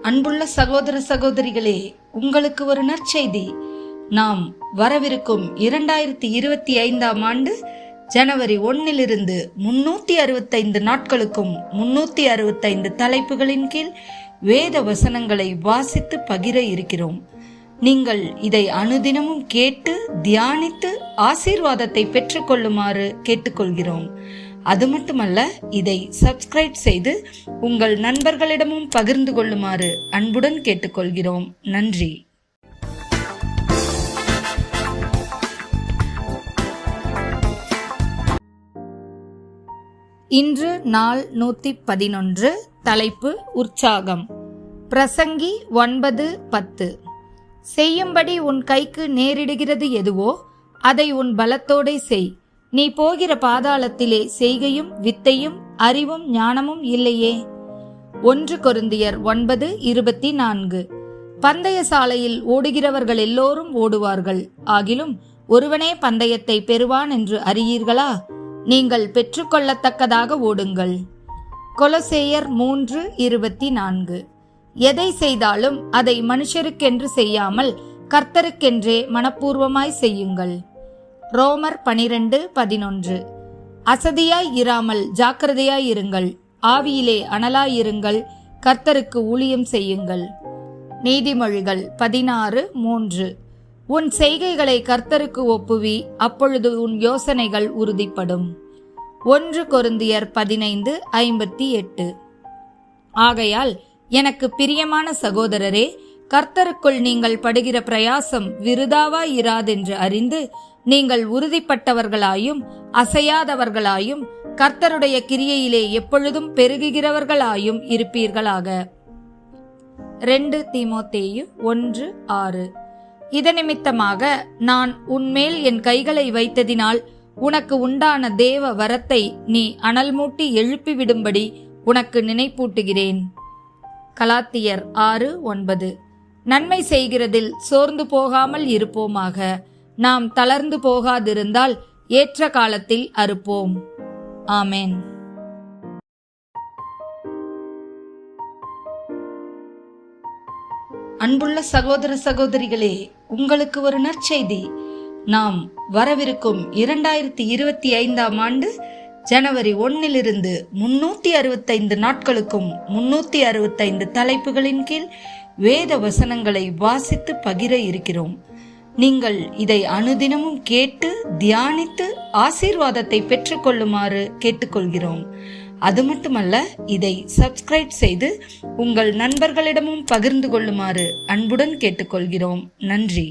அன்புள்ள சகோதர சகோதரிகளே, உங்களுக்கு ஒரு நற்செய்தி. நாம் வரவிருக்கும் 2025 ஆண்டு ஜனவரி 1 365 நாட்களுக்கும் 365 தலைப்புகளின் கீழ் வேத வசனங்களை வாசித்து பகிர இருக்கிறோம். நீங்கள் இதை அனுதினமும் கேட்டு தியானித்து ஆசீர்வாதத்தை பெற்றுக்கொள்ளுமாறு கேட்டுக்கொள்கிறோம். அது மட்டுமல்ல, இதை சப்ஸ்கிரைப் செய்து உங்கள் நண்பர்களிடமும் பகிர்ந்து கொள்ளுமாறு அன்புடன் கேட்டுக்கொள்கிறோம். நன்றி. இன்று நாள் 111. தலைப்பு உற்சாகம். பிரசங்கி 9:10. செய்யும்படி உன் கைக்கு நேரிடுகிறது எதுவோ அதை உன் பலத்தோடே செய். நீ போகிற பாதாளத்திலே செய்கையும் வித்தையும் அறிவும் ஞானமும் இல்லையே. 1 கொரிந்தியர் 9:24. பந்தய சாலையில் ஓடுகிறவர்கள் எல்லோரும் ஓடுவார்கள், ஆகிலும் ஒருவனே பந்தயத்தை பெறுவான் என்று அறியீர்களா? நீங்கள் பெற்றுக்கொள்ளத்தக்கதாக ஓடுங்கள். கொலோசேயர் 3:24. எதை செய்தாலும் அதை மனுஷருக்கென்று செய்யாமல் கர்த்தருக்கென்றே மனப்பூர்வமாய் செய்யுங்கள். ரோமர் 12:11. அசதியாய் இராமல் ஜாக்கிரதையாய் இருங்கள், ஆவியிலே அனலாயிருங்கள், கர்த்தருக்கு ஊழியம் செய்யுங்கள். நீதிமொழிகள் 16:3. உன் செய்கைகளை கர்த்தருக்கு ஒப்புவி, அப்பொழுது உன் யோசனைகள் உறுதிப்படும். 1 கொரிந்தியர் 15:58. ஆகையால் எனக்கு பிரியமான சகோதரரே, கர்த்தருக்குள் நீங்கள் படுகிற பிரயாசம் விருதாவாய் இராதென்று அறிந்து நீங்கள் உறுதிப்பட்டவர்களாயும் அசையாதவர்களாயும் கர்த்தருடைய கிரியையிலே எப்பொழுதும் பெருகுகிறவர்களாயும் இருப்பீர்களாக. 2 தீமோத்தேயு 1:6. இதனிமித்தமாக நான் உன்மேல் என் கைகளை வைத்ததினால் உனக்கு உண்டான தேவ வரத்தை நீ அனல் மூட்டி எழுப்பிவிடும்படி உனக்கு நினைப்பூட்டுகிறேன். கலாத்தியர் 6:9. நன்மை செய்கிறதில் சோர்ந்து போகாமல் இருப்போமாக. நாம் தளர்ந்து போகாதிருந்தால் ஏற்ற காலத்தில் அறுப்போம். ஆமேன். அன்புள்ள சகோதர சகோதரிகளே, உங்களுக்கு ஒரு நற்செய்தி. நாம் வரவிருக்கும் 2025 ஆண்டு ஜனவரி 1 365 நாட்களுக்கும் 365 தலைப்புகளின் கீழ் வேத வசனங்களை வாசித்து பகிர இருக்கிறோம். நீங்கள் இதை அனுதினமும் கேட்டு தியானித்து ஆசீர்வாதத்தை பெற்றுக்கொள்ளுமாறு கேட்டுக்கொள்கிறோம். அது மட்டுமல்ல, இதை சப்ஸ்கிரைப் செய்து உங்கள் நண்பர்களிடமும் பகிர்ந்து கொள்ளுமாறு அன்புடன் கேட்டுக்கொள்கிறோம். நன்றி.